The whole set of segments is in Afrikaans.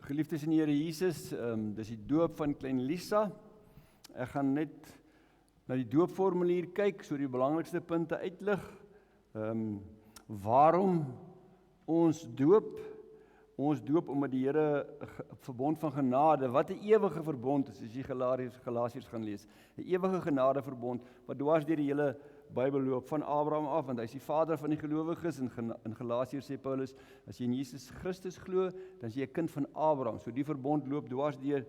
Geliefdes in die Here Jesus, dis die doop van klein Lisa. Ek gaan net na die doopformulier kyk, so die belangrikste punte uitlig. Waarom ons doop? Ons doop omdat die Here 'n verbond van genade, wat 'n ewige verbond is, as jy Galasiërs gaan lees. 'n Ewige genadeverbond, wat dwars deur die hele Bybel loop, van Abraham af, want hy is die vader van die gelowiges, in Galasiërs sê Paulus, as jy in Jesus Christus glo, dan is jy 'n kind van Abraham, so die verbond loop dwars deur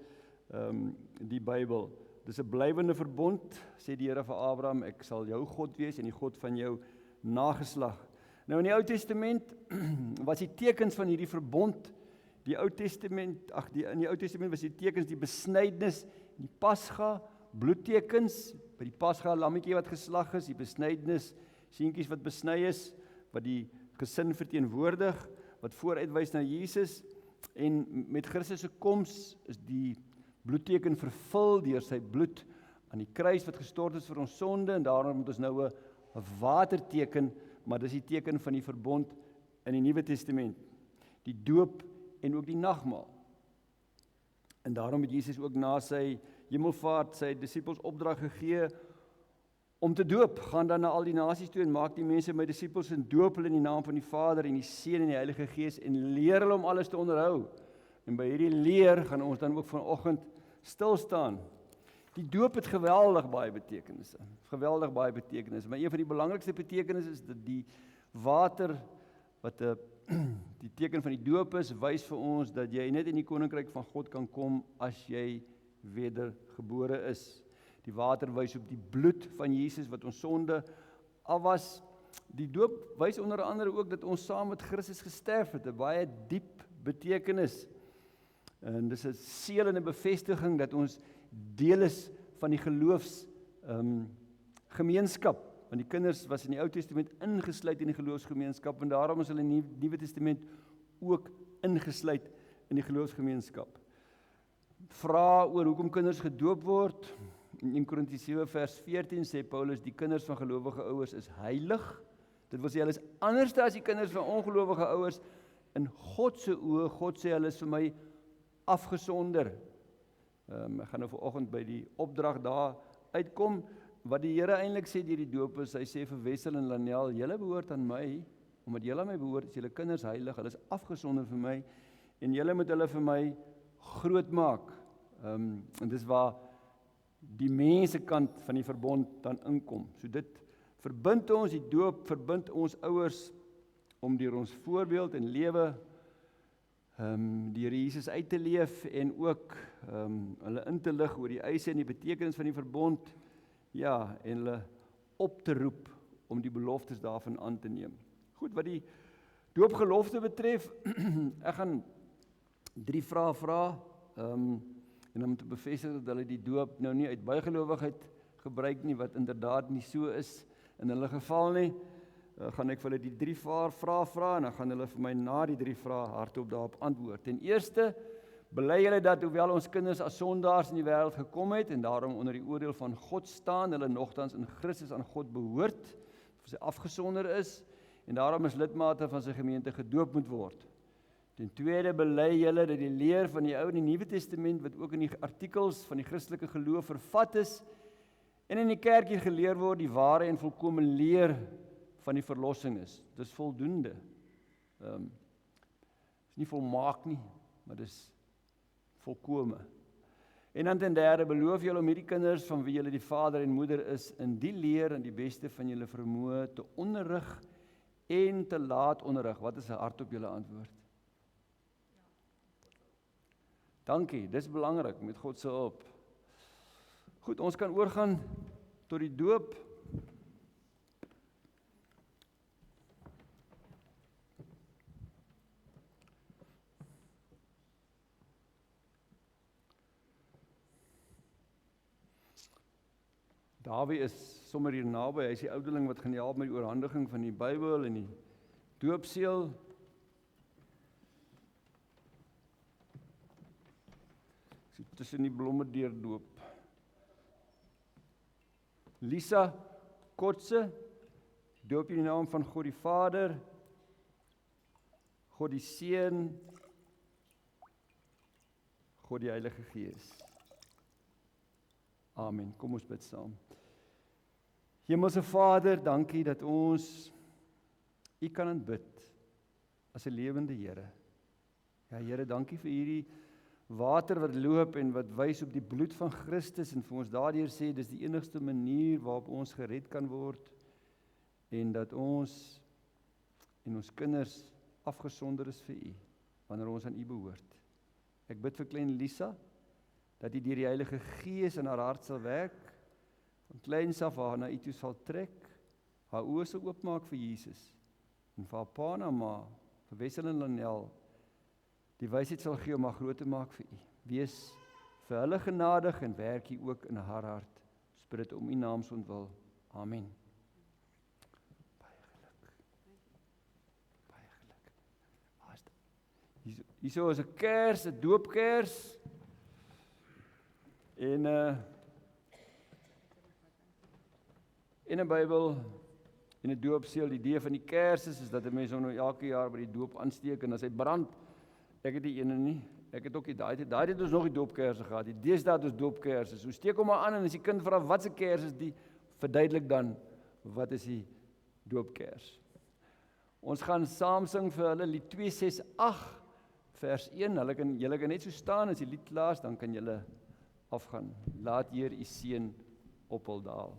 die Bybel. Dis 'n blywende verbond, sê die Here vir Abraham, ek sal jou God wees en die God van jou nageslag. Nou in die Ou Testament was die tekens van hierdie verbond, in die Ou Testament was die tekens die besnydenis, die Pasga, bloedtekens, by die Pasga lammetjie wat geslag is, die besnydenis, seentjies wat besny is, wat die gesin verteenwoordig, wat vooruitwys na Jesus, en met Christus se koms is die bloedteken vervul deur sy bloed aan die kruis wat gestort is vir ons sonde, en daarom moet ons nou 'n waterteken, maar dis die teken van die verbond in die Nuwe Testament, die doop en ook die nagmaal. En daarom het Jesus ook na sy hemelvaart sy disippels opdrag gegee om te doop. Gaan dan na al die nasies toe en maak die mense my disippels en doop hulle in die naam van die Vader en die Seun en die Heilige Gees en leer hulle om alles te onderhou. En by hierdie leer gaan ons dan ook vanoggend stil staan. Die doop het geweldig baie betekenisse. Maar een van die belangrikste betekenisse is dat die water wat die teken van die doop is, wys vir ons dat jy net in die koninkryk van God kan kom as jy wedergebore is. Die water wys op die bloed van Jesus wat ons sonde afwas. Die doop wys onder andere ook dat ons saam met Christus gesterf het, 'n baie diep betekenis. En dis 'n seël en 'n bevestiging dat ons deel is van die geloofs gemeenskap. Want die kinders was in die Ou Testament ingesluit in die geloofsgemeenskap en daarom is hulle in die Nuwe Testament ook ingesluit in die geloofsgemeenskap. Vra oor hoekom kinders gedoop word. In 1 Korintiërs 7 vers 14 sê Paulus, die kinders van gelowige ouers is heilig. Dit wil sê hulle is anders as die kinders van ongelowige ouers in God se oë. God sê hulle is vir my afgesonder. Ek gaan nou vanoggend by die opdrag daar uitkom. Wat die Here eintlik sê deur die doop is, hy sê vir Wessel en Laniel, julle behoort aan my, omdat julle aan my behoort, is julle kinders heilig, hulle is afgesonder vir my, en julle moet hulle vir my groot maak. En dis waar die mensekant van die verbond dan inkom. So dit verbind ons, die doop verbind ons ouers om deur ons voorbeeld en lewe die Here Jesus uit te leef en ook hulle in te lig oor die eise en die betekenis van die verbond, ja, en hulle op te roep om die beloftes daarvan aan te neem. Goed, wat die doopgelofte betref, ek gaan 3 vrae vra, en om te bevestig dat hulle die doop nou nie uit bygelowigheid gebruik nie, wat inderdaad nie so is in hulle geval nie, gaan ek vir hulle die 3 vrae vra, en dan gaan hulle vir my na die 3 vrae hardop daarop antwoord. Ten eerste, bely julle dat hoewel ons kinders as sondaars in die wêreld gekom het, en daarom onder die oordeel van God staan, hulle nogtans in Christus aan God behoort, of sy afgesonder is, en daarom is lidmate van sy gemeente gedoop moet word. Ten tweede, bely julle dat die leer van die Ou en die Nuwe Testament, wat ook in die artikels van die Christelike geloof vervat is, en in die kerk hier geleer word, die ware en volkome leer van die verlossing is. Dis voldoende. Is nie volmaak nie, maar dis volkome. En dan ten derde, beloof julle om hierdie kinders van wie julle die vader en moeder is, in die leer en die beste van julle vermoë te onderrig en te laat onderrig. Wat is 'n hardop julle antwoord? Dankie, dis belangrik met God se hulp. Goed, ons kan oorgaan tot die doop. Dawie is sommer hier naby, hy is die ouderling wat gaan help met die oorhandiging van die Bybel en die doopseël. Ek sien tussen die blomme deurdoop. Lisa Kotse, doop in die naam van God die Vader, God die Seun God die Heilige Gees. Amen. Kom ons bid saam. Hemelse Vader, dankie dat ons U kan aanbid as 'n lewende Here. Ja Here, dankie vir hierdie water wat loop en wat wys op die bloed van Christus en vir ons daardeur sê dis die enigste manier waarop ons gered kan word en dat ons en ons kinders afgesonder is vir U wanneer ons aan U behoort. Ek bid vir klein Lisa dat U deur die Heilige Gees in haar hart sal werk, van kleins af haar na U toe sal trek, haar oë sal oopmaak vir Jesus en vir haar pa en haar ma, vir Wessel en Lanel, die wysheid sal gee om haar groot te maak vir U. Wees vir hulle genadig en werk U ook in haar hart. Ons bid dit om U naam se ontwil. Amen. Baie geluk. Baie geluk. Hierso is 'n kers, 'n doopkers. En in 'n Bybel en 'n doopseël, die idee van die kers is dat 'n mens hom nou elke jaar by die doop aansteek en as hy brand. Ek het die ene nie. Ek het ook die daai het ons nog die doopkerse gehad. Die deesdae het ons doopkerse. So steek hom maar aan en as die kind vra wat se kers is die, verduidelik dan wat is die doopkers. Ons gaan saam sing vir hulle lied 268 vers 1. Julle kan net so staan as die lied klaar is, dan kan julle afgaan. Laat Heer U seën op hul daal.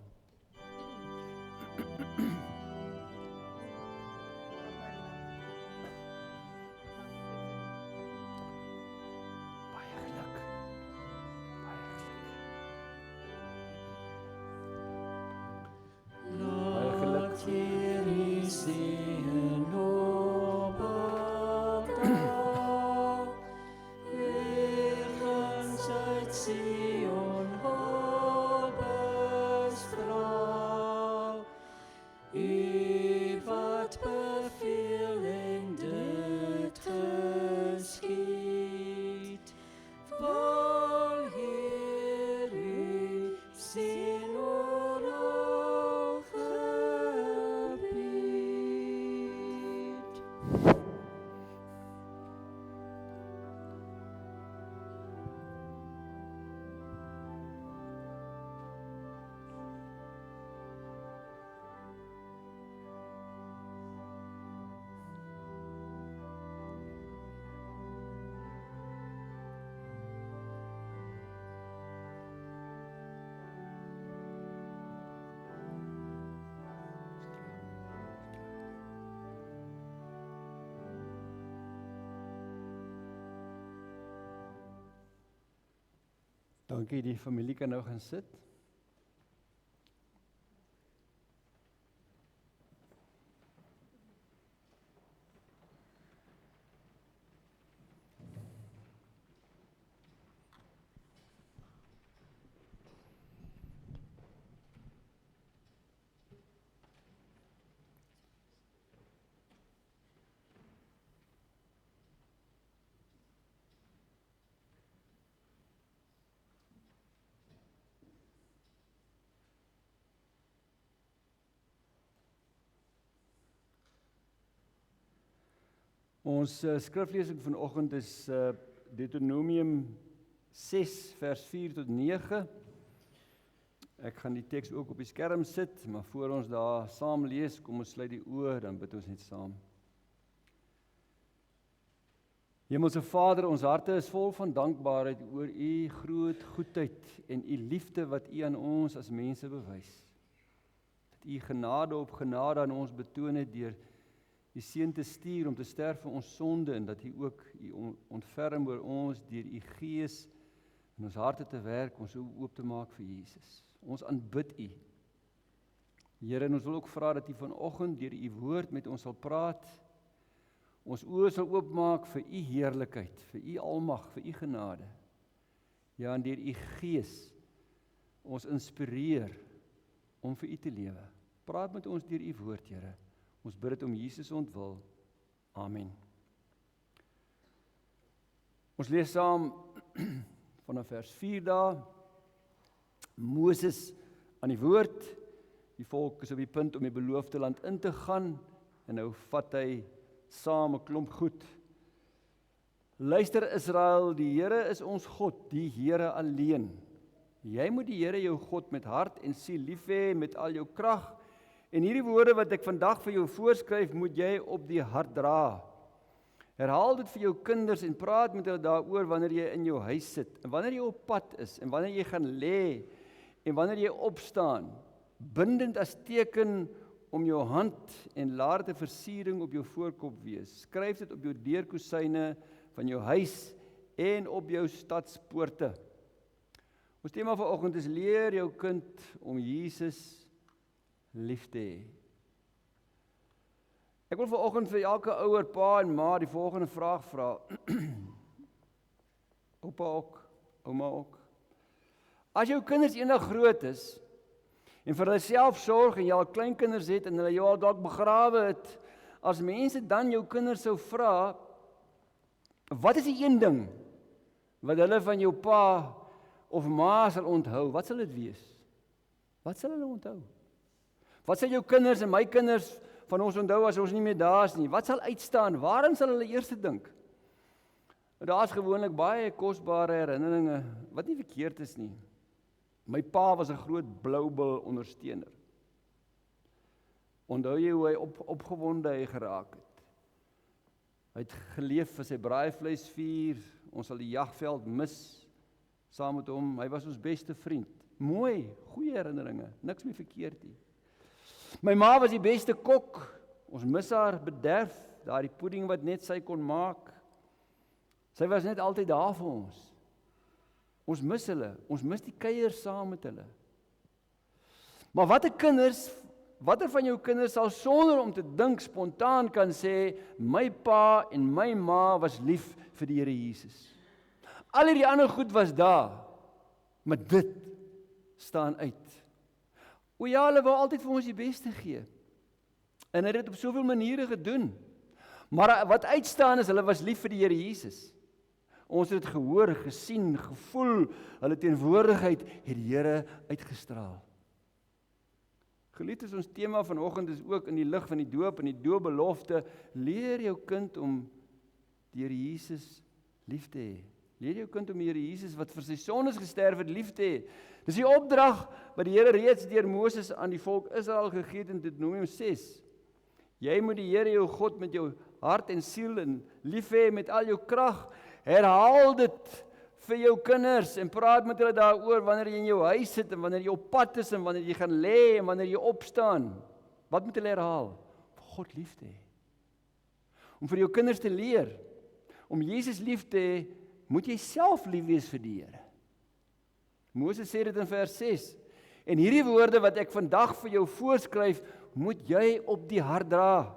Dankie, die familie kan nou gaan sit. Ons skriflesing vanoggend is Deuteronomium 6 vers 4 tot 9. Ek gaan die teks ook op die skerm sit, maar voor ons daar saam lees, kom ons sluit die oë, dan bid ons net saam. Hemelse Vader, ons harte is vol van dankbaarheid oor U groot goedheid en U liefde wat U aan ons as mense bewys. Dat U genade op genade aan ons betoon het deur U seun te stuur om te sterf vir ons sonde en dat U ook U ontferm oor ons deur U Gees in ons harte te werk, ons oop te maak vir Jesus. Ons aanbid U. Here, en ons wil ook vra dat U vanoggend deur U woord met ons sal praat, ons oë sal oopmaak vir U heerlikheid, vir U almag, vir U genade. Ja, en deur U Gees ons inspireer om vir U te lewe. Praat met ons deur U woord, Here. Ons bid dit om Jesus ontwil. Amen. Ons lees saam vanaf vers 4 daar. Moses aan die woord. Die volk is op die punt om die beloofde land in te gaan en nou vat hy saam 'n klomp goed. Luister Israel, die Here is ons God, die Here alleen. Jy moet die Here jou God met hart en siel lief hê met al jou krag. En hierdie woorde wat ek vandag vir jou voorskryf, moet jy op die hart dra. Herhaal dit vir jou kinders en praat met hulle daaroor wanneer jy in jou huis sit, en wanneer jy op pad is, en wanneer jy gaan lê, en wanneer jy opstaan, bindend as teken om jou hand en laat dit 'n versiering op jou voorkop wees. Skryf dit op jou deurkosyne van jou huis en op jou stadspoorte. Ons tema vanoggend is leer jou kind om Jesus lief te hê. Ek wil vanoggend vir elke ouer, pa en ma die volgende vraag vra. Oupa ook, ouma ook. As jou kinders eendag groot is en vir hulle self sorg en jy al kleinkinders het en hulle jou al dalk begrawe het, as mense dan jou kinders sou vra, wat is die een ding wat hulle van jou pa of ma sal onthou? Wat sal dit wees? Wat sal hulle onthou? Wat sal jou kinders en my kinders van ons onthou as ons nie meer daar is nie? Wat sal uitstaan? Waarin sal hulle eers dink? Daar is gewoonlik baie kosbare herinneringe, wat nie verkeerd is nie. My pa was 'n groot Bloubil ondersteuner. Onthou jy hoe hy opgewonde hy geraak het? Hy het geleef vir sy braaivleisvuur, ons sal die jagveld mis saam met hom. Hy was ons beste vriend. Mooi, goeie herinneringe, niks meer verkeerd nie. My ma was die beste kok. Ons mis haar bederf, daardie pudding wat net sy kon maak. Sy was net altyd daar vir ons. Ons mis hulle, ons mis die kuier saam met hulle. Maar watter van jou kinders sal sonder om te dink spontaan kan sê, my pa en my ma was lief vir die Here Jesus. Al die ander goed was daar, maar dit staan uit. O ja, hulle wou altyd vir ons die beste gee. En hy het dit op soveel maniere gedoen. Maar wat uitstaan is, hulle was lief vir die Here Jesus. Ons het dit gehoor, gesien, gevoel, hulle teenwoordigheid het die Here uitgestraal. Geliefdes, ons tema vanoggend is ook in die lig van die doop en die doopbelofte, leer jou kind om die Here Jesus lief te hê. Leer jou kind om die Here Jesus wat vir sy sondes gesterf het lief te hê. Dis die opdrag wat die Here reeds deur Moses aan die volk Israel gegee het in Deuteronomium 6. Jy moet die Here jou God met jou hart en siel en lief hê met al jou krag. Herhaal dit vir jou kinders en praat met hulle daaroor wanneer jy in jou huis sit en wanneer jy op pad is en wanneer jy gaan lê en wanneer jy opstaan. Wat moet hulle herhaal? Om God lief te hê. Om vir jou kinders te leer, om Jesus lief te hê, moet jy self lief wees vir die Here. Moses sê dit in vers 6. En hierdie woorde wat ek vandag vir jou voorskryf, moet jy op die hart dra.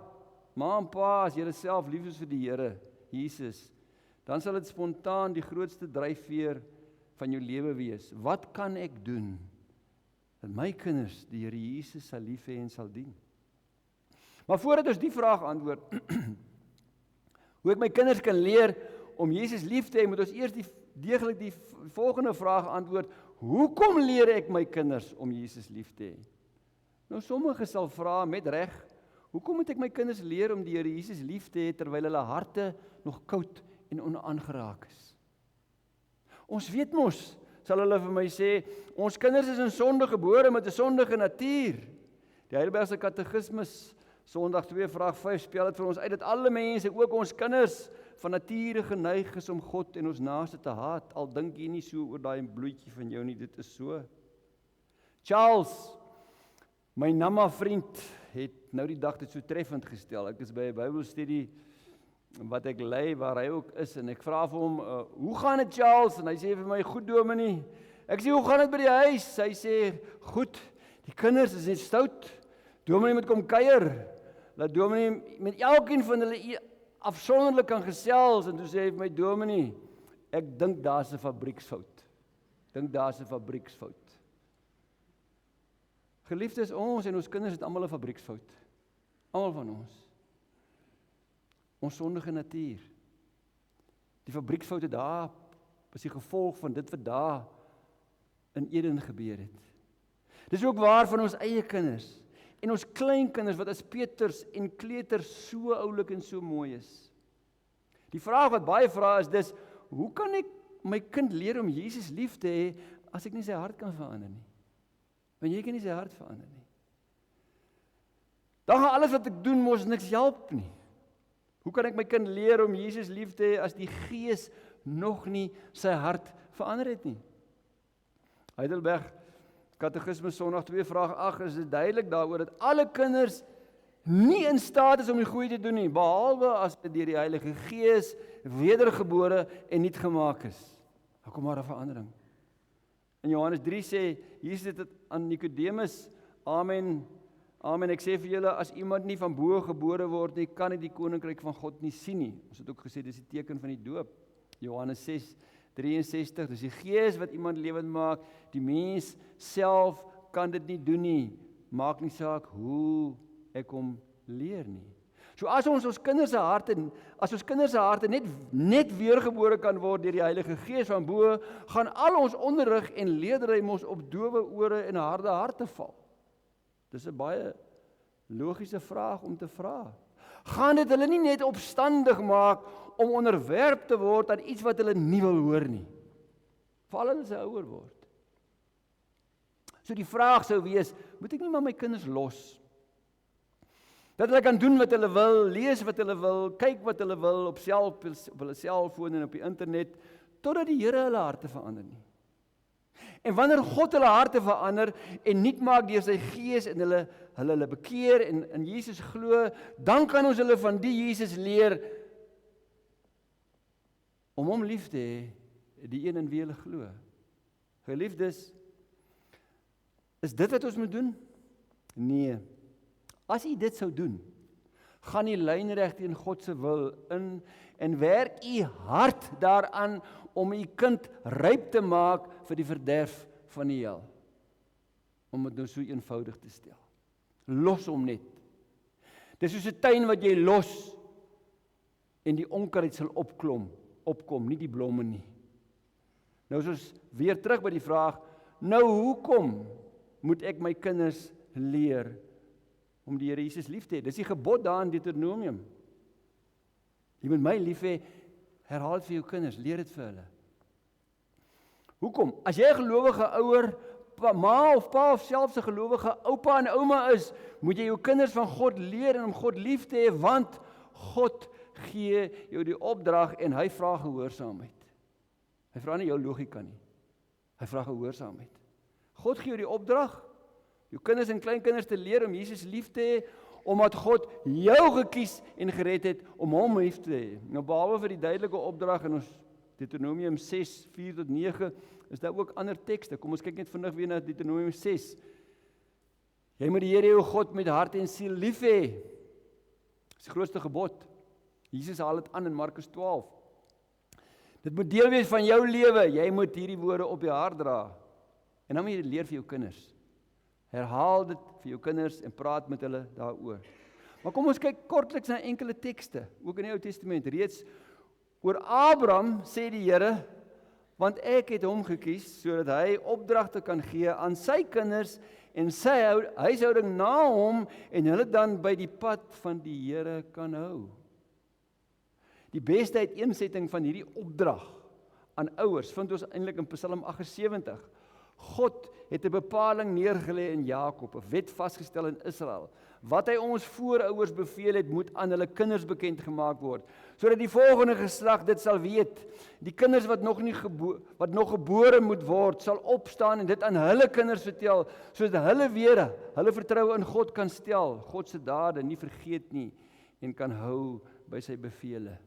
Ma en pa, as jy self lief is vir die Here Jesus, dan sal dit spontaan die grootste dryfveer van jou lewe wees. Wat kan ek doen dat my kinders die Here Jesus sal lief hê en sal dien? Maar voordat ons die vraag antwoord, hoe ek my kinders kan leer om Jesus lief te hê, moet ons eers deeglik die volgende vraag antwoord: hoekom leer ek my kinders om Jesus lief te hê? Nou sommige sal vra met reg, hoekom moet ek my kinders leer om die Here Jesus lief te hê terwyl hulle harte nog koud en onaangeraak is? Ons weet mos, sal hulle vir my sê, ons kinders is in sonde gebore met 'n sondige natuur. Die Heidelbergse Katekismus, Sondag 2 vraag 5, spel dit vir ons uit dat alle mense, ook ons kinders, van nature geneig is om God en ons naaste te haat. Al dink jy nie so oor daai bloetjie van jou nie, dit is so. Charles, my namma vriend, het nou die dag dit so treffend gestel. Ek is by 'n Bybelstudie wat ek lei, waar hy ook is, en ek vra vir hom, hoe gaan dit, Charles? En hy sê vir my, goed dominee. Ek sê, hoe gaan dit by die huis? Hy sê, goed, die kinders is net stout. Dominee moet kom kuier. Laat dominee met elkeen van hulle afsonderlik kan gesels. En toe sê hy vir my, dominee, ek dink daar's 'n fabrieksfout. Geliefdes, ons en ons kinders het almal 'n fabrieksfout. Almal van ons. Ons sondige natuur. Die fabrieksfoute daar is die gevolg van dit wat daar in Eden gebeur het. Dis ook waar van ons eie kinders en ons kleinkinders wat as Peters en kleuters so oulik en so mooi is. Die vraag wat baie vra is dis, hoe kan ek my kind leer om Jesus lief te hê, as ek nie sy hart kan verander nie? Want jy kan nie sy hart verander nie. Dan gaan alles wat ek doen mos niks help nie. Hoe kan ek my kind leer om Jesus lief te hê, as die Gees nog nie sy hart verander het nie? Heidelberg Katekisme Sondag 2 vraag 8 is dit duidelik daaroor dat alle kinders nie in staat is om die goeie te doen nie, behalwe as dit deur die Heilige Gees wedergebore en nuut gemaak is. Dan kom maar 'n verandering. In Johannes 3 sê Jesus dit aan Nikodemus, Amen, amen, ek sê vir julle, as iemand nie van bo gebore word nie, kan hy die koninkryk van God nie sien nie. Ons het ook gesê, dis die teken van die doop. Johannes 6:63, dis die Gees wat iemand lewend maak, die mens self kan dit nie doen nie, maak nie saak hoe ek hom leer nie. So as ons kinders se harte net weergebore kan word deur die Heilige Gees van bo, gaan al ons onderrig en leerdery mos op dowe ore en harde harte val. Dis 'n baie logiese vraag om te vra. Gaan dit hulle nie net opstandig maak om onderwerp te word aan iets wat hulle nie wil hoor nie, veral as hulle ouer word? So die vraag sou wees, moet ek nie maar my kinders los? Dat hulle kan doen wat hulle wil, lees wat hulle wil, kyk wat hulle wil op hulle selfoon en op die internet, totdat die Here hulle harte verander nie. En wanneer God hulle harte verander en nuut maak deur sy Gees en hulle bekeer en in Jesus glo, dan kan ons hulle van die Jesus leer om hom lief te hê, die een in wie hulle glo. Geliefdes, is dit wat ons moet doen? Nee. As u dit sou doen, gaan u lynreg teen God se wil in en werk u hard daaraan om u kind ryp te maak vir die verderf van die hel. Om dit nou so eenvoudig te stel. Los hom net. Dis soos 'n tuin wat jy los en die onkruid sal opkom, nie die blomme nie. Nou is ons weer terug by die vraag, nou hoekom moet ek my kinders leer om die Here Jesus lief te hê? Dis die gebod daar in Deuteronomium. Jy moet my lief hê, herhaal vir jou kinders, leer dit vir hulle. Hoekom? As jy 'n gelowige ouer, ma of pa of selfs 'n gelowige oupa en ouma is, moet jy jou kinders van God leer en om God lief te hê, want God gee jou die opdrag en hy vra gehoorsaamheid. Hy vra nie jou logika nie. Hy vra gehoorsaamheid. God gee jou die opdrag, jou kinders en kleinkinders te leer om Jesus lief te hê, omdat God jou gekies en gered het om hom lief te hê. Nou behalwe vir die duidelike opdrag in ons Deuteronomium 6:4-9, is daar ook ander tekste. Kom ons kyk net vinnig weer na Deuteronomium 6. Jy moet die Here jou God met hart en siel lief hê. Dis die grootste gebod. Jesus haal dit aan in Markus 12. Dit moet deel wees van jou lewe. Jy moet hierdie woorde op jou hart dra. En dan moet jy dit leer vir jou kinders. Herhaal dit vir jou kinders en praat met hulle daaroor. Maar kom ons kyk kortliks na enkele tekste, ook in die Ou Testament. Reeds oor Abraham sê die Here, want ek het hom gekies sodat hy opdragte kan gee aan sy kinders en sy huishouding na hom en hulle dan by die pad van die Here kan hou. Die beste uiteensetting van hierdie opdrag aan ouers vind ons eintlik in Psalm 78. God het 'n bepaling neergelê in Jakob, 'n wet vasgestel in Israel. Wat hy ons voorouers beveel het, moet aan hulle kinders bekend gemaak word, sodat die volgende geslag dit sal weet. Die kinders wat nog gebore moet word, sal opstaan en dit aan hulle kinders vertel, sodat hulle weer hulle vertroue in God kan stel, God se dade nie vergeet nie en kan hou by sy bevele.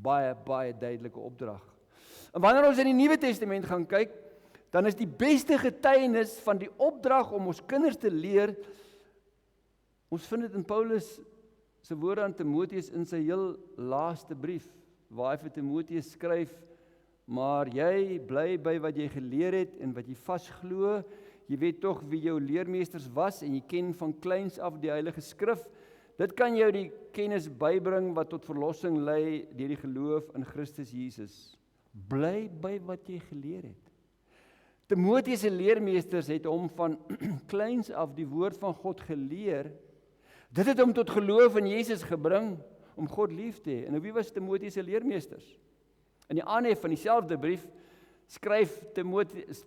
Baie duidelike opdrag. En wanneer ons in die Nuwe Testament gaan kyk, dan is die beste getuienis van die opdrag om ons kinders te leer, ons vind dit in Paulus se woorde aan Timoteus in sy heel laaste brief, waar hy vir Timoteus skryf, maar jy bly by wat jy geleer het en wat jy vasglo, jy weet tog wie jou leermeesters was en jy ken van kleins af die Heilige Skrif, dit kan jou die kennis bybring wat tot verlossing lei deur die geloof in Christus Jesus. Bly by wat jy geleer het. Timoteus se leermeesters het hom van kleins af die woord van God geleer. Dit het hom tot geloof in Jesus gebring. om God lief te hê. En wie was Timoteus se leermeesters? In die aanhef van dieselfde brief skryf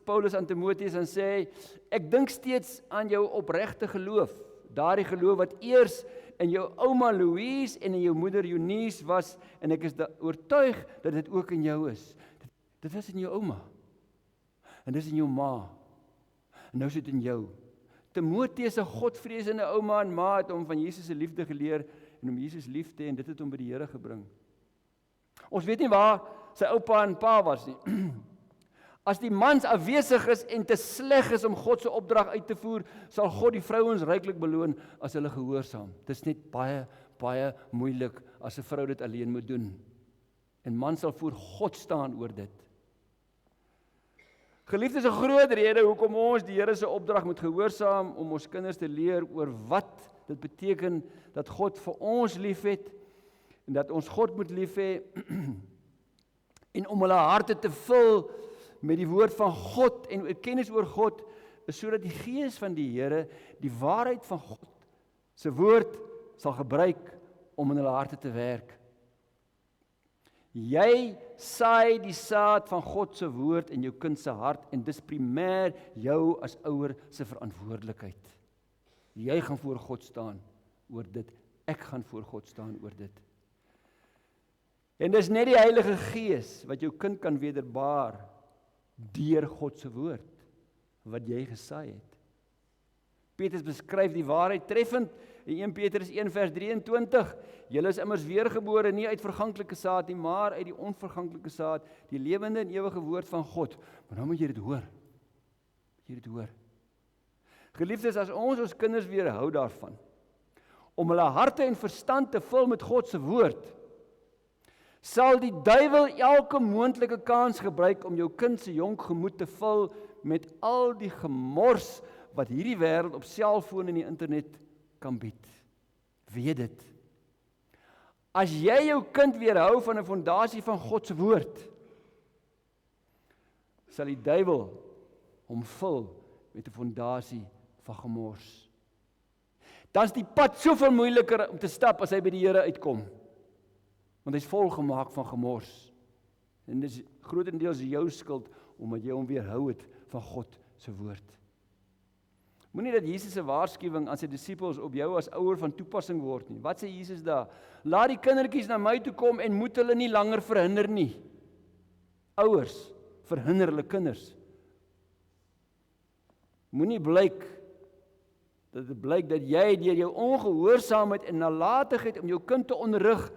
Paulus aan Timoteus en sê, ek dink steeds aan jou opregte geloof, daardie geloof wat eers in jou ouma Louise en in jou moeder Eunice was, en ek is oortuig dat dit ook in jou is. Dit was in jou ouma, en dit is in jou ma, en nou is dit in jou. Timoteus se godvreesende ouma en ma het hom van Jesus se liefde geleer, en om Jesus lief te hê, en dit het hom by die Here gebring. Ons weet nie waar sy oupa en pa was nie. As die mans afwesig is en te sleg is om God se opdrag uit te voer, sal God die vrouens ryklik beloon as hulle gehoorsaam. Dit is net baie moeilik as 'n vrou dit alleen moet doen. En man sal voor God staan oor dit. Geliefdes, 'n groot rede hoekom ons die Here se opdrag moet gehoorsaam, om ons kinders te leer oor wat dit beteken dat God vir ons liefhet, en dat ons God moet lief hê, en om hulle harte te vul met die woord van God en kennis oor God, is sodat die Gees van die Here die waarheid van God se woord sal gebruik om in hulle harte te werk. Jy saai die saad van God se woord in jou kind se hart, en dis primêr jou as ouer se verantwoordelikheid. Jy gaan voor God staan oor dit. Ek gaan voor God staan oor dit. En dis net die Heilige Gees wat jou kind kan wederbaar deur God se woord wat jy gesaai het. Petrus beskryf die waarheid treffend in 1 Petrus 1 vers 23. Julle is immers weergebore nie uit verganklike saad nie, maar uit die onverganklike saad, die lewende en ewige woord van God. Maar nou moet jy dit hoor. Geliefdes, as ons kinders weerhou daarvan om hulle harte en verstand te vul met God se woord, sal die duiwel elke moontlike kans gebruik om jou kind se jonk gemoed te vul met al die gemors wat hierdie wêreld op selfoon en die internet kan bied. Weet dit. As jy jou kind weerhou van 'n fondasie van God se woord, sal die duiwel hom vul met 'n fondasie van gemors. Dan is die pad soveel moeiliker om te stap as hy by die Here uitkom. Want hy is volgemaak van gemors. En dit is grotendeels jou skuld, omdat jy hom weerhou het van God se woord. Moenie dat Jesus se waarskuwing aan sy disippels op jou as ouer van toepassing word nie. Wat sê Jesus daar? Laat die kindertjies na my toe kom en moet hulle nie langer verhinder nie. Ouers, verhinder hulle kinders. Moenie blyk dat jy deur jou ongehoorsaamheid en nalatigheid om jou kind te onderrig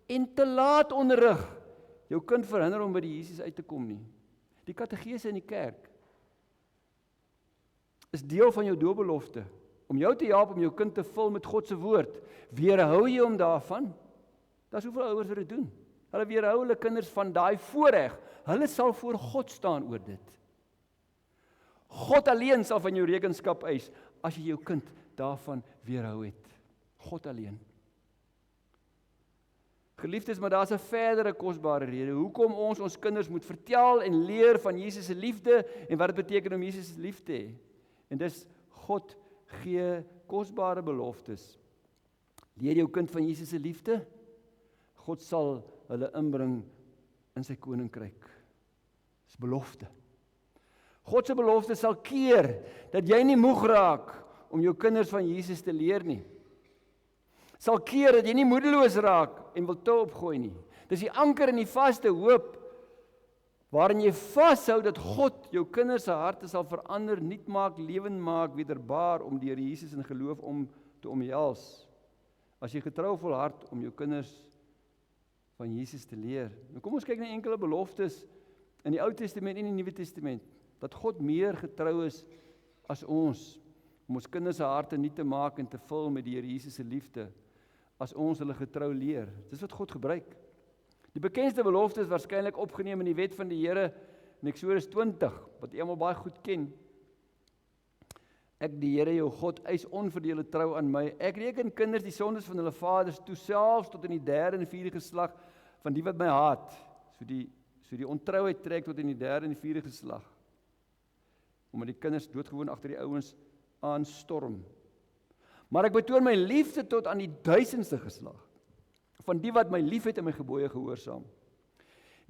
en te laat onderrig, jou kind verhinder om by die Jesus uit te kom nie. Die katekese in die kerk is deel van jou doopbelofte, om jou te help om jou kind te vul met God se woord. Weerhou jy hom daarvan? Daar's hoeveel ouers wat dit doen. Hulle weerhou hulle kinders van daai voorreg. Hulle sal voor God staan oor dit. God alleen sal van jou rekenskap eis, as jy jou kind daarvan weerhou het. God alleen. Geliefdes, maar daar's 'n verdere kosbare rede hoekom ons kinders moet vertel en leer van Jesus se liefde en wat dit beteken om Jesus lief te hê. En dis God gee kosbare beloftes. Leer jou kind van Jesus se liefde. God sal hulle inbring in sy koninkryk. Dis belofte. God se belofte sal keer dat jy nie moeg raak om jou kinders van Jesus te leer nie. Sal keer dat jy nie moedeloos raak en wil toe opgooi nie. Dis die anker en die vaste hoop waarin jy vashou dat God jou kinders se harte sal verander, nuut maak, lewend maak, wederbaar om deur Jesus in geloof om te omhels. As jy getrou volhard om jou kinders van Jesus te leer. Nou kom ons kyk na enkele beloftes in die Ou Testament en die Nuwe Testament, dat God meer getrou is as ons, om ons kinders se harte nuut te maak en te vul met die Here Jesus se liefde, as ons hulle getrou leer. Dis wat God gebruik. Die bekendste belofte is waarskynlik opgeneem in die wet van die Here in Eksodus 20, wat jy almal baie goed ken. Ek, die Here jou God, eis onverdeelde trou aan my. Ek reken kinders die sondes van hulle vaders toe, selfs tot in die 3de en 4de geslag van die wat my haat. So die ontrouheid trek tot in die 3de en 4de geslag. Omdat die kinders doodgewoon agter die ouens aanstorm. Maar ek betoon my liefde tot aan die 1000ste geslag van die wat my liefhet en my gebooie gehoorsaam.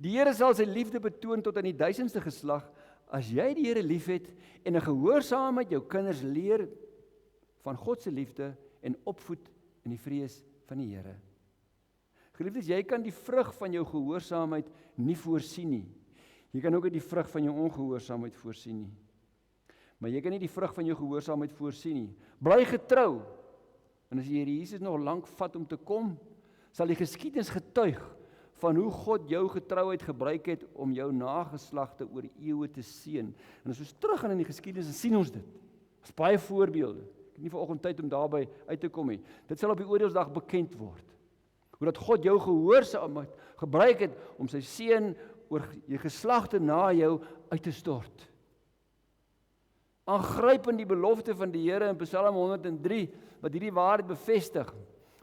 Die Here sal sy liefde betoon tot aan die 1000ste geslag, as jy die Here liefhet en 'n gehoorsaamheid jou kinders leer van God se liefde en opvoed in die vrees van die Here. Geliefdes, jy kan die vrug van jou gehoorsaamheid nie voorsien nie. Jy kan ook nie die vrug van jou ongehoorsaamheid voorsien nie. Maar jy kan nie die vrug van jou gehoorsaamheid voorsien nie. Bly getrou. En as die Here Jesus nog lank vat om te kom, sal die geskiedenis getuig van hoe God jou getrouheid gebruik het om jou nageslagte oor eeue te seën. En as ons teruggaan in die geskiedenis, dan sien ons dit. Daar's baie voorbeelde. Ek het nie vanoggend tyd om daarby uit te kom nie. Dit sal op die oordeelsdag bekend word. Hoe dat God jou gehoorsaamheid gebruik het om sy seën oor die geslagte na jou uit te stort. Aangrypend die belofte van die Here in Psalm 103, wat hierdie waarheid bevestig.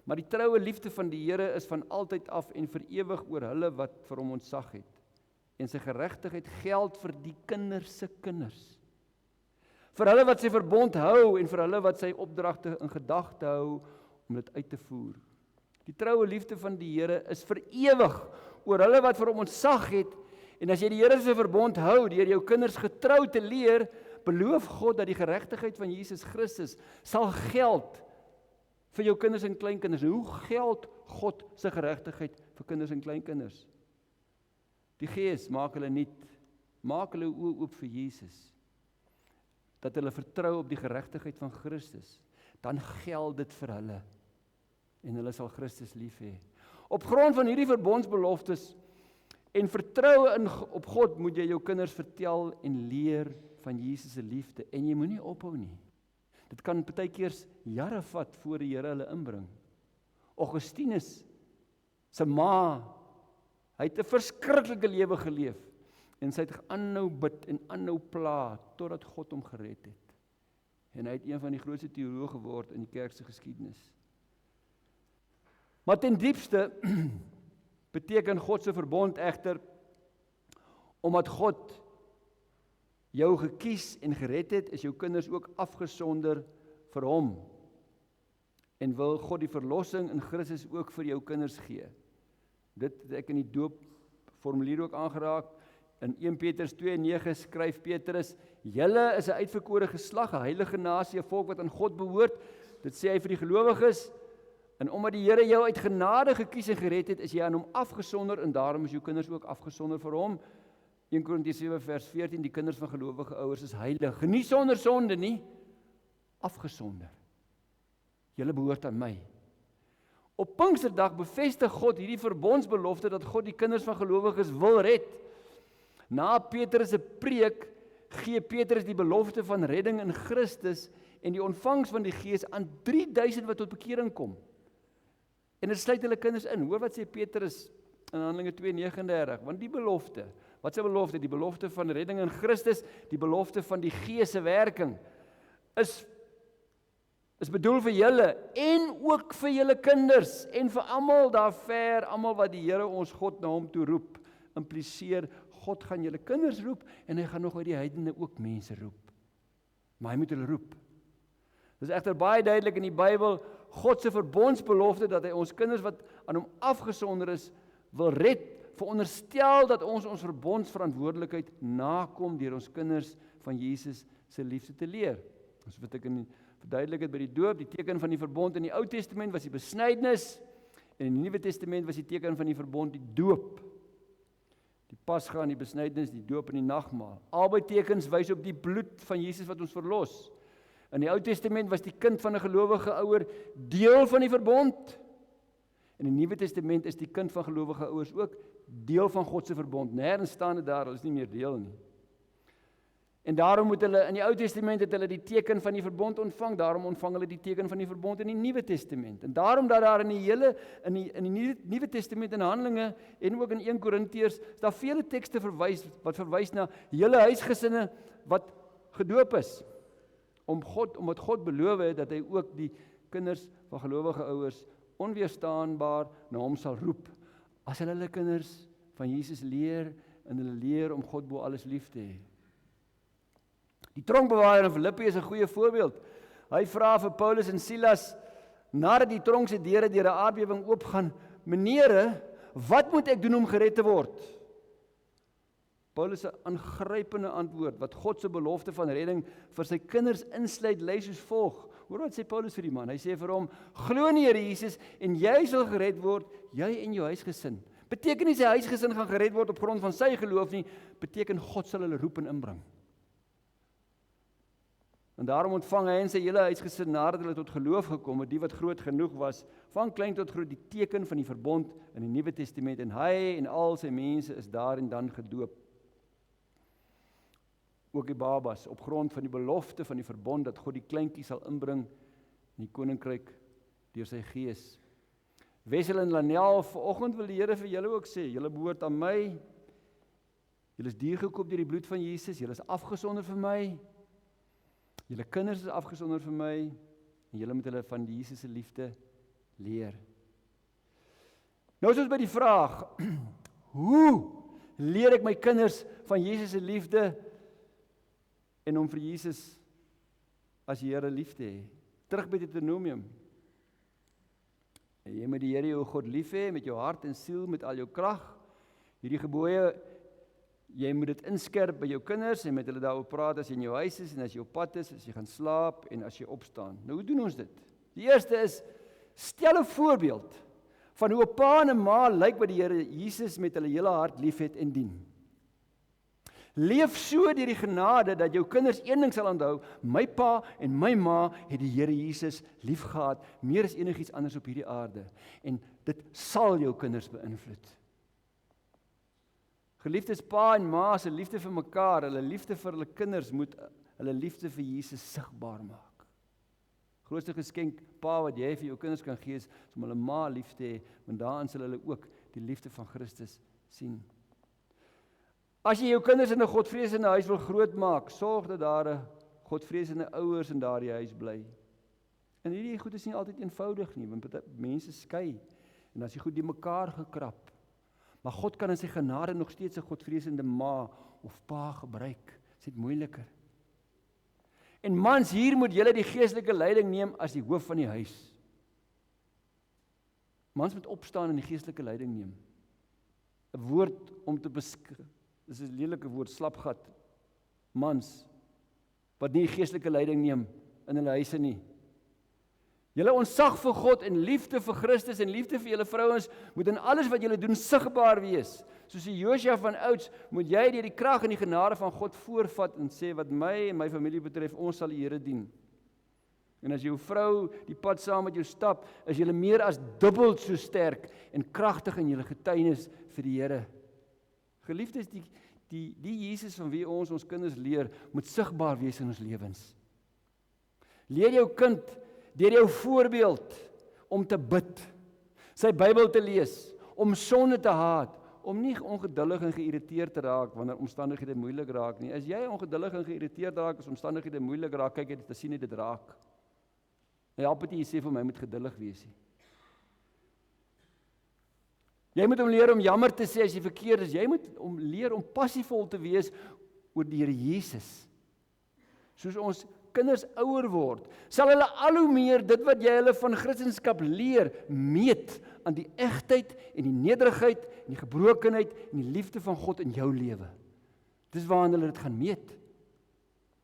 Maar die troue liefde van die Here is van altyd af en vir ewig oor hulle wat vir hom ontzag het. En sy geregtigheid geld vir die kinders se kinders. Vir hulle wat sy verbond hou en vir hulle wat sy opdragte in gedagte hou om dit uit te voer. Die troue liefde van die Here is vir ewig oor hulle wat vir hom ontzag het. En as jy die Here se verbond hou deur jou kinders getrou te leer, beloof God dat die geregtigheid van Jesus Christus sal geld vir jou kinders en kleinkinders. Hoe geld God se geregtigheid vir kinders en kleinkinders? Die Gees maak hulle nuut, maak hulle oë oop vir Jesus. Dat hulle vertrou op die geregtigheid van Christus, dan geld dit vir hulle. En hulle sal Christus lief hê. Op grond van hierdie verbondsbeloftes en vertroue op God moet jy jou kinders vertel en leer van Jesus se liefde. En jy moenie ophou nie. Dit kan partykeer jare vat voor die Here hulle inbring. Augustinus se ma, hy het 'n verskriklike lewe geleef en sy het aanhou bid en aanhou pla totdat God hom gered het. En hy het een van die grootste teoloë geword in die kerk se geskiedenis. Maar ten diepste beteken God se verbond egter, omdat God jou gekies en gered het, is jou kinders ook afgesonder vir hom. En wil God die verlossing in Christus ook vir jou kinders gee. Dit het ek in die doopformulier ook aangeraak. In 1 Petrus 2:9 skryf Petrus, julle is 'n uitverkore geslag, 'n heilige nasie, 'n volk wat aan God behoort. Dit sê hy vir die gelowiges. En omdat die Here jou uit genade gekies en gered het, is jy aan hom afgesonder en daarom is jou kinders ook afgesonder vir hom. 1 Korintiërs 7 vers 14, die kinders van gelowige ouers is heilig, nie sonder sonde nie, afgesonder. Julle behoort aan my. Op Pinksterdag bevestig God hierdie verbondsbelofte dat God die kinders van gelowiges wil red. Na Petrus se preek gee Petrus die belofte van redding in Christus en die ontvangs van die Gees aan 3000 wat tot bekering kom. En dit sluit hulle kinders in. Hoor wat sê Petrus in Handelinge 2:39, want die belofte, wat se belofte? Die belofte van redding in Christus, die belofte van die Gees se werking, is bedoel vir julle en ook vir julle kinders en vir almal daar ver, almal wat die Here ons God na hom toe roep. Impliseer, God gaan julle kinders roep en hy gaan nog uit die heidene ook mense roep. Maar hy moet hulle roep. Dit is egter baie duidelik in die Bybel, God se verbondsbelofte dat hy ons kinders wat aan hom afgesonder is, wil red, veronderstel dat ons verbondsverantwoordelikheid nakom deur ons kinders van Jesus se liefde te leer. Ons wat ek verduidelik het by die doop, die teken van die verbond in die Ou Testament was die besnydenis en in die Nuwe Testament was die teken van die verbond die doop. Die Pasga en die besnydenis, die doop en die nagmaal. Albei tekens wys op die bloed van Jesus wat ons verlos. In die Ou Testament was die kind van 'n gelowige ouer deel van die verbond. In die Nuwe Testament is die kind van gelowige ouers ook deel van God se verbond. Nêrens staan dit daar, hulle is nie meer deel nie. En daarom moet hulle, in die Ou Testament het hulle die teken van die verbond ontvang, daarom ontvang hulle die teken van die verbond in die Nuwe Testament. En daarom dat daar in die Nuwe Testament in Handelinge en ook in 1 Korintiërs, is daar vele tekste wat verwys na hele huisgesinne wat gedoop is. Omdat God beloof het dat hy ook die kinders van gelowige ouers onweerstaanbaar na hom sal roep, as hulle kinders van Jesus leer en hulle leer om God bo alles lief te hê. Die tronkbewaarder in Filippi is 'n goeie voorbeeld. Hy vra vir Paulus en Silas, nadat die tronk se deure deur 'n aardbewing oopgaan, menere, wat moet ek doen om gered te word? Paulus se aangrypende antwoord, wat God se belofte van redding vir sy kinders insluit, lei soos volg. Hoor wat sê Paulus vir die man? Hy sê vir hom, glo in die Here Jesus en jy sal gered word, jy en jou huisgesin. Beteken nie sy huisgesin gaan gered word op grond van sy geloof nie, beteken God sal hulle roep en inbring. En daarom ontvang hy en sy hele huisgesin nadat hulle tot geloof gekom het, die wat groot genoeg was, van klein tot groot, die teken van die verbond in die Nuwe Testament, en hy en al sy mense is daar en dan gedoop. Ook die babas, op grond van die belofte van die verbond, dat God die kleintjies sal inbring in die koninkryk deur sy gees. Wessel en Lanel, vanoggend wil die Here vir julle ook sê, julle behoort aan my, julle is diergekoop deur die bloed van Jesus, julle is afgesonder vir my, julle kinders is afgesonder vir my, en julle moet hulle van die Jesus se liefde leer. Nou is ons by die vraag, hoe leer ek my kinders van Jesus se liefde en om vir Jesus as Here lief te hê? Terug by Deuteronomium. Jy moet die Here jou God lief hê met jou hart en siel, met al jou krag. Hierdie gebooie, jy moet dit inskerp by jou kinders en met hulle daaroor praat as jy in jou huis is en as jy op pad is, as jy gaan slaap en as jy opstaan. Nou, hoe doen ons dit? Die eerste is, stel 'n voorbeeld van hoe 'n pa en 'n ma lyk wat die Here Jesus met hulle hele hart liefhet en dien. Leef so deur die genade dat jou kinders een ding sal onthou, my pa en my ma het die Here Jesus liefgehad, meer as enigiets anders op hierdie aarde. En dit sal jou kinders beïnvloed. Geliefdes, pa en ma se liefde vir mekaar, hulle liefde vir hulle kinders moet hulle liefde vir Jesus sigbaar maak. Grootste geskenk, pa, wat jy vir jou kinders kan gee, is om hulle ma lief te hê, want daarin sal hulle ook die liefde van Christus sien. As jy jou kinders in 'n godvreesende huis wil grootmaak, sorg dat daar 'n godvreesende ouers in daardie huis bly. En hierdie goed is nie altyd eenvoudig nie, want mense skei, en as jy goed die mekaar gekrap. Maar God kan in sy genade nog steeds 'n godvreesende ma of pa gebruik. Dit is moeiliker. En mans, hier moet julle die geestelike leiding neem as die hoof van die huis. Mans moet opstaan en die geestelike leiding neem. 'n Woord om te beskryf. Dis 'n lelike woord, slapgat. Mans, wat nie geestelike leiding neem in hulle huise nie. Julle ontzag vir God en liefde vir Christus en liefde vir julle vrouens moet in alles wat julle doen sigbaar wees. Soos die Josua van ouds, moet jy deur die krag en die genade van God voorvat en sê, wat my en my familie betref, ons sal die Here dien. En as jou vrou die pad saam met jou stap, is julle meer as dubbel so sterk en kragtig in julle getuienis vir die Here. Geliefdes, die Jesus van wie ons kinders leer, moet sigbaar wees in ons lewens. Leer jou kind deur jou voorbeeld om te bid, sy Bybel te lees, om sonde te haat, om nie ongeduldig en geïrriteerd te raak wanneer omstandighede moeilik raak nie. As jy ongeduldig en geïrriteerd raak as omstandighede moeilik raak, kyk jy dit, sien jy dit raak. En help dit jy sê vir my moet geduldig wees nie. Jy moet hom leer om jammer te sê as jy verkeerd is. Jy moet hom leer om passievol te wees oor die Here Jesus. Soos ons kinders ouer word, sal hulle al hoe meer dit wat jy hulle van Christendom leer, meet aan die egtheid en die nederigheid en die gebrokenheid en die liefde van God in jou lewe. Dis waaraan hulle dit gaan meet.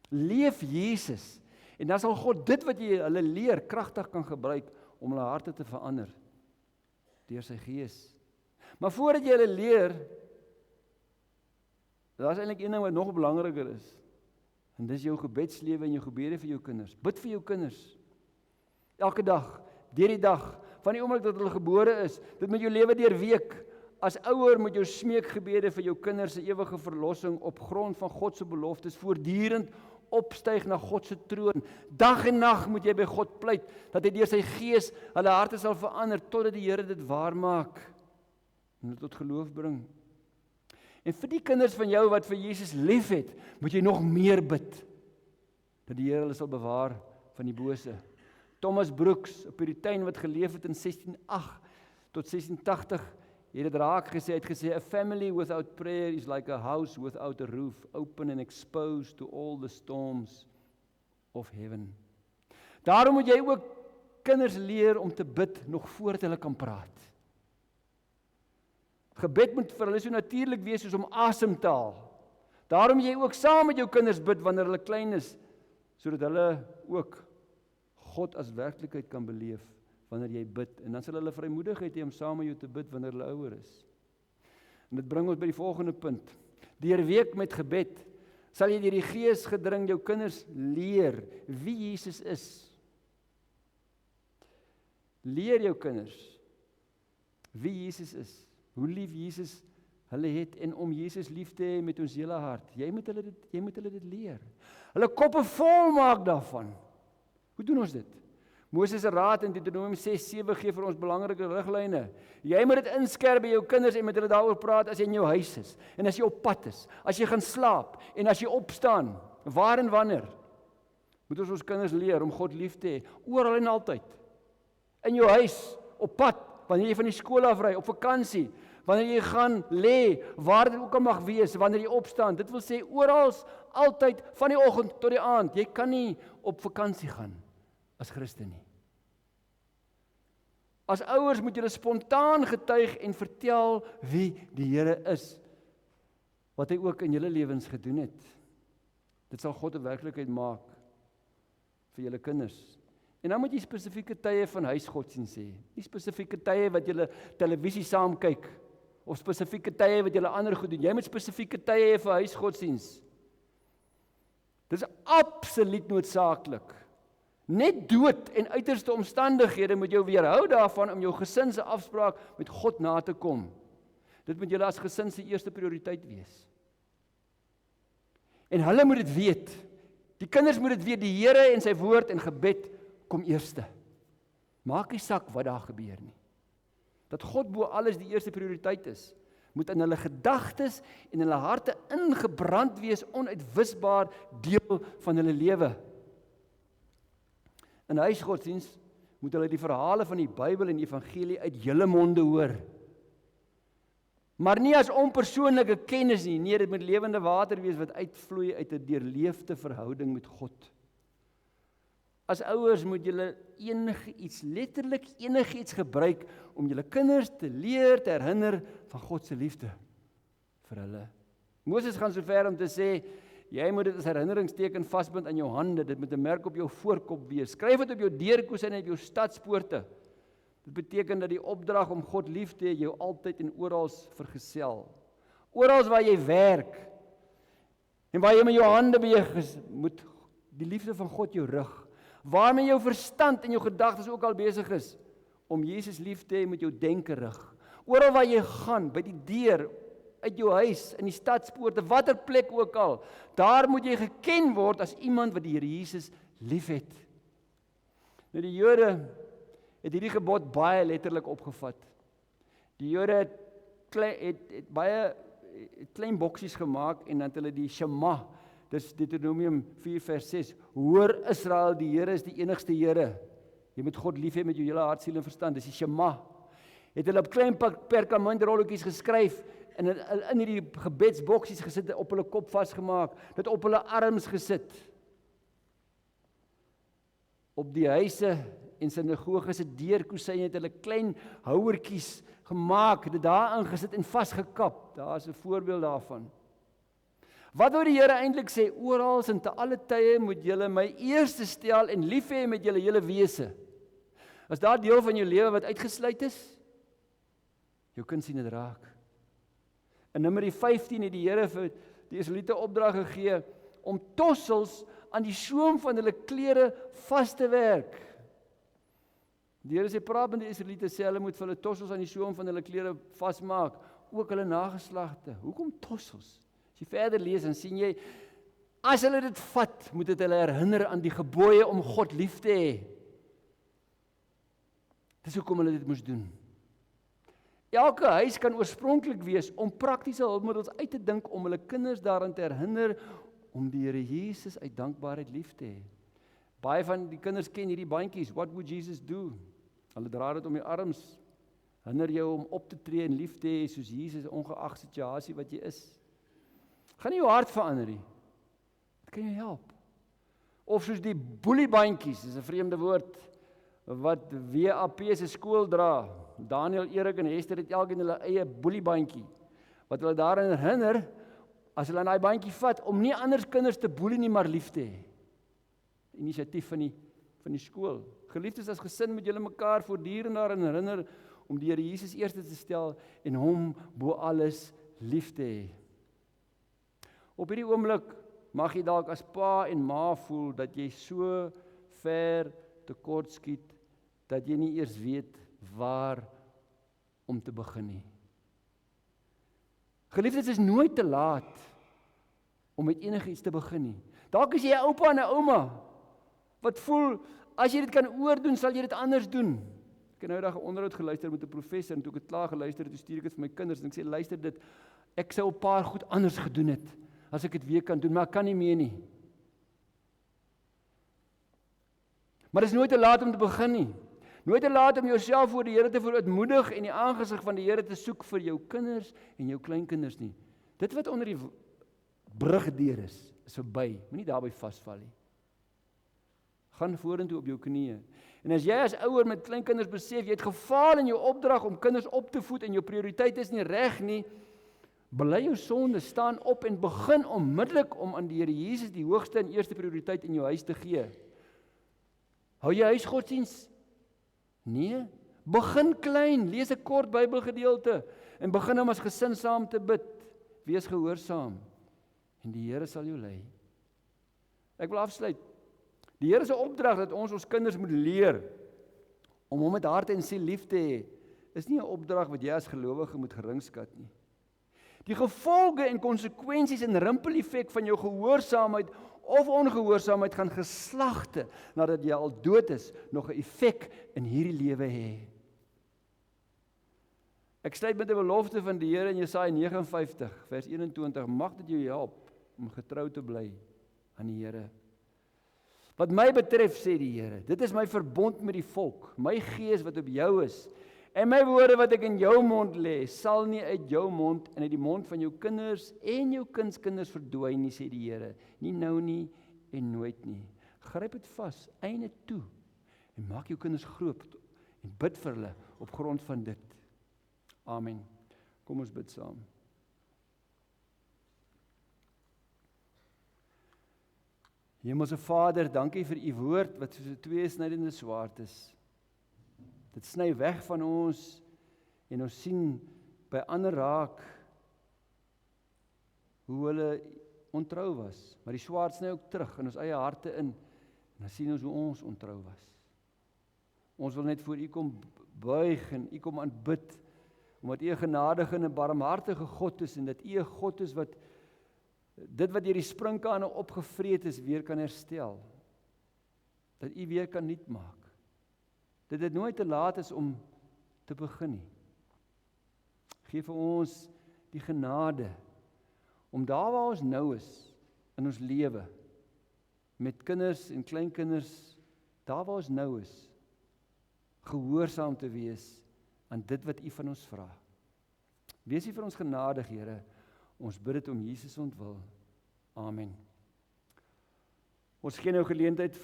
Leef Jesus, en dan sal God dit wat jy hulle leer kragtig kan gebruik om hulle harte te verander deur sy Gees. Maar voordat jy hulle leer, daar is eintlik een ding wat nog belangriker is. En dis jou gebedslewe en jou gebede vir jou kinders. Bid vir jou kinders. Elke dag, deur die dag, van die oomblik dat hulle gebore is, dit met jou lewe deur week. As ouer moet jou smeekgebede vir jou kinders se ewige verlossing op grond van God se beloftes voortdurend opstyg na God se troon. Dag en nag moet jy by God pleit dat hy deur sy Gees hulle harte sal verander totdat die Here dit waar maak en dit tot geloof bring. En vir die kinders van jou wat vir Jesus liefhet, moet jy nog meer bid, dat die Here hulle sal bewaar van die bose. Thomas Brooks, 'n Puritein wat geleef het in 1608 tot 1680, het dit raak gesê, het gesê, a family without prayer is like a house without a roof, open and exposed to all the storms of heaven. Daarom moet jy ook kinders leer om te bid nog voordat hulle kan praat. Gebed moet vir hulle so natuurlik wees soos om asem te haal. Daarom jy ook saam met jou kinders bid wanneer hulle klein is, sodat hulle ook God as werklikheid kan beleef wanneer jy bid. En dan sal hulle vrymoedigheid hê om saam met jou te bid wanneer hulle ouer is. En dit bring ons by die volgende punt. Deurweek met gebed sal jy deur die Gees gedring jou kinders leer wie Jesus is. Leer jou kinders wie Jesus is, hoe lief Jesus hulle het en om Jesus lief te hê met ons hele hart. Jy moet hulle dit leer. Hulle koppe vol maak daarvan. Hoe doen ons dit? Moses se raad in Deuteronomium 6:7 gee vir ons belangrike riglyne. Jy moet dit inskerp by jou kinders en met hulle daaroor praat as jy in jou huis is en as jy op pad is, as jy gaan slaap en as jy opstaan, waar en wanneer. Moet ons kinders leer om God lief te hê, oral en altyd. In jou huis, op pad, wanneer jy van die skool afry, op vakansie, wanneer jy gaan lê, waar dit ook al mag wees, wanneer jy opstaan. Dit wil sê oral, altyd, van die oggend tot die aand. Jy kan nie op vakansie gaan as Christen nie. As ouers moet julle spontaan getuig en vertel wie die Here is, wat hy ook in julle lewens gedoen het. Dit sal God 'n werklikheid maak vir julle kinders. En dan moet jy spesifieke tye van huisgodsdienst hê. Nie spesifieke tye wat julle televisie saam kyk, of spesifieke tye wat julle ander goed doen. Jy moet spesifieke tye hê vir huisgodsdienst. Dit is absoluut noodsaaklik. Net dood en uiterste omstandighede moet jou weerhou daarvan om jou gesin se afspraak met God na te kom. Dit moet julle as gesin se eerste prioriteit wees. En hulle moet dit weet. Die kinders moet dit weet, die Here en sy woord en gebed kom eerste. Maak nie saak wat daar gebeur nie. Dat God bo alles die eerste prioriteit is, moet in hulle gedagtes en hulle harte ingebrand wees, onuitwisbaar deel van hulle lewe. In huisgodsdienst moet hulle die verhale van die Bybel en die evangelie uit julle monde hoor. Maar nie as onpersoonlike kennis nie, nee, dit moet lewende water wees wat uitvloei uit 'n deurleefde verhouding met God. As ouers moet julle letterlik enigiets gebruik om julle kinders te leer, te herinner van God se liefde vir hulle. Moses gaan so ver om te sê, jy moet dit as herinneringsteken vasbind aan jou hande, dit moet 'n merk op jou voorkop wees. Skryf dit op jou deurkose en op jou stadspoorte. Dit beteken dat die opdrag om God lief te hê jou altyd en oral vergesel. Oral waar jy werk en waar jy met jou hande beweeg, moet die liefde van God jou rig. Waarmee jou verstand en jou gedagtes ook al besig is om Jesus lief te hê met jou denke rig. Oral waar jy gaan, by die deur, uit jou huis, in die stadspoorte, watter plek ook al, daar moet jy geken word as iemand wat die Here Jesus liefhet. Nou die Jode het hierdie gebod baie letterlik opgevat. Die Jode het baie klein boksies gemaak en dan het hulle die Shema, dis Deuteronomium 4 vers 6, hoor Israel, die Here is die enigste Here. Jy moet God lief hê met jou hele hart, siel en verstand, dis die Shema. Het hulle op klein perkamentrolletjies geskryf en in hierdie gebedsboksies gesit, op hulle kop vasgemaak, dit op hulle arms gesit. Op die huise en sinagoges se deurkosyne het hulle klein houertjies gemaak, dit daar ingesit en vasgekap. Daar is 'n voorbeeld daarvan. Wat wou die Here eintlik sê? Oral en te alle tye moet julle my eerste stel en lief hê met julle hele wese. As daar deel van jou lewe wat uitgesluit is, jou kind sien dit raak. In Numeri 15 het die Here vir die Israeliete opdrag gegee om tossels aan die soem van hulle klere vas te werk. Die Here sê, praat met die Israeliete, sê hulle moet vir hulle tossels aan die soem van hulle klere vasmaak, ook hulle nageslagte. Hoekom tossels? As jy verder lees, dan sien jy, as hulle dit vat, moet dit hulle herinner aan die gebooie om God lief te hê. Dis hoekom hulle dit moes doen. Elke huis kan oorspronklik wees om praktiese hulpmiddels uit te dink om hulle kinders daaraan te herinner om die Here Jesus uit dankbaarheid lief te hê. Baie van die kinders ken hierdie bandjies, what would Jesus do? Hulle dra dit om die arms, herinner jou om op te tree en lief te hê soos Jesus, ongeag situasie wat jy is. Gaan nie jou hart verander nie. Dit kan jou help. Of soos die boeliebandjies, dis 'n vreemde woord, wat WAP se skool dra. Daniel, Erik en Hester het elkeen hulle eie boeliebandjie, wat hulle daarin herinner, as hulle aan daai bandjie vat, om nie ander kinders te boelie nie, maar lief te hê. Inisiatief van die skool. Geliefdes, as gesin moet julle mekaar voortdurend daarin herinner, om die Here Jesus eerste te stel, en hom bo alles lief te hê. Op hierdie oomblik mag jy dalk as pa en ma voel, dat jy so ver tekort skiet, dat jy nie eers weet waar om te begin nie. Geliefdes, is nooit te laat om met enigiets te begin nie. Dalk is jy 'n oupa en 'n ouma, wat voel, as jy dit kan oordoen, sal jy dit anders doen. Ek het nou eendag 'n onderhoud geluister met 'n professor, en toe ek het klaar geluister, toe stuur ek dit vir my kinders, en ek sê, luister dit, ek sou 'n paar goed anders gedoen het, as ek dit weer kan doen, maar ek kan nie meer nie. Maar dit is nooit te laat om te begin nie. Nooit te laat om jouself voor die Here te verootmoedig en die aangesig van die Here te soek vir jou kinders en jou kleinkinders nie. Dit wat onder die brug deur is verby. Moenie daarby vasval nie. Gaan vorentoe op jou knieë. En as jy as ouer met kleinkinders besef, jy het gefaal in jou opdrag om kinders op te voed en jou prioriteit is nie reg nie, bely jou sonde, staan op en begin onmiddellik om aan die Here Jesus die hoogste en eerste prioriteit in jou huis te gee. Hou jy huisgodsdiens? Nee, begin klein, lees 'n kort Bybelgedeelte en begin om as gesin saam te bid. Wees gehoorsaam en die Here sal jou lei. Ek wil afsluit. Die Here se opdrag dat ons kinders moet leer om hom met hart en siel lief te hê, is nie 'n opdrag wat jy as gelowige moet geringskat nie. Die gevolge en konsekwensies en rimpel-effek van jou gehoorsaamheid of ongehoorsaamheid gaan geslagte, nadat jy al dood is, nog 'n effek in hierdie lewe hê. Ek sluit met 'n belofte van die Here in Jesaja 59 vers 21, mag dit jou help om getrou te bly aan die Here. Wat my betref, sê die Here, dit is my verbond met die volk, my gees wat op jou is, en my woorde wat ek in jou mond lê, sal nie uit jou mond en uit die mond van jou kinders en jou kindskinders verdwyn nie, sê die Here, nie nou nie en nooit nie. Gryp dit vas, einde toe, en maak jou kinders groot, en bid vir hulle op grond van dit. Amen. Kom ons bid saam. Hemelse Vader, dankie vir u woord, wat soos 'n tweesnydende swaard is. Dit sny weg van ons, en ons sien by ander raak, hoe hulle ontrou was. Maar die swaard sny ook terug in ons eie harte in, en dan sien ons hoe ons ontrou was. Ons wil net voor u kom buig, en u kom aanbid, omdat u 'n genadige en 'n barmhartige God is, en dat u 'n God is wat dit wat deur die sprinkane opgevreet is, weer kan herstel. Dat u weer kan nuut maak. Dat dit nooit te laat is om te begin nie. Geef vir ons die genade om daar waar ons nou is in ons lewe, met kinders en kleinkinders, daar waar ons nou is, gehoorsaam te wees aan dit wat u van ons vra. Wees u vir ons genadig, Here. Ons bid dit om Jesus ontwil. Amen. Ons gee nou geleentheid vir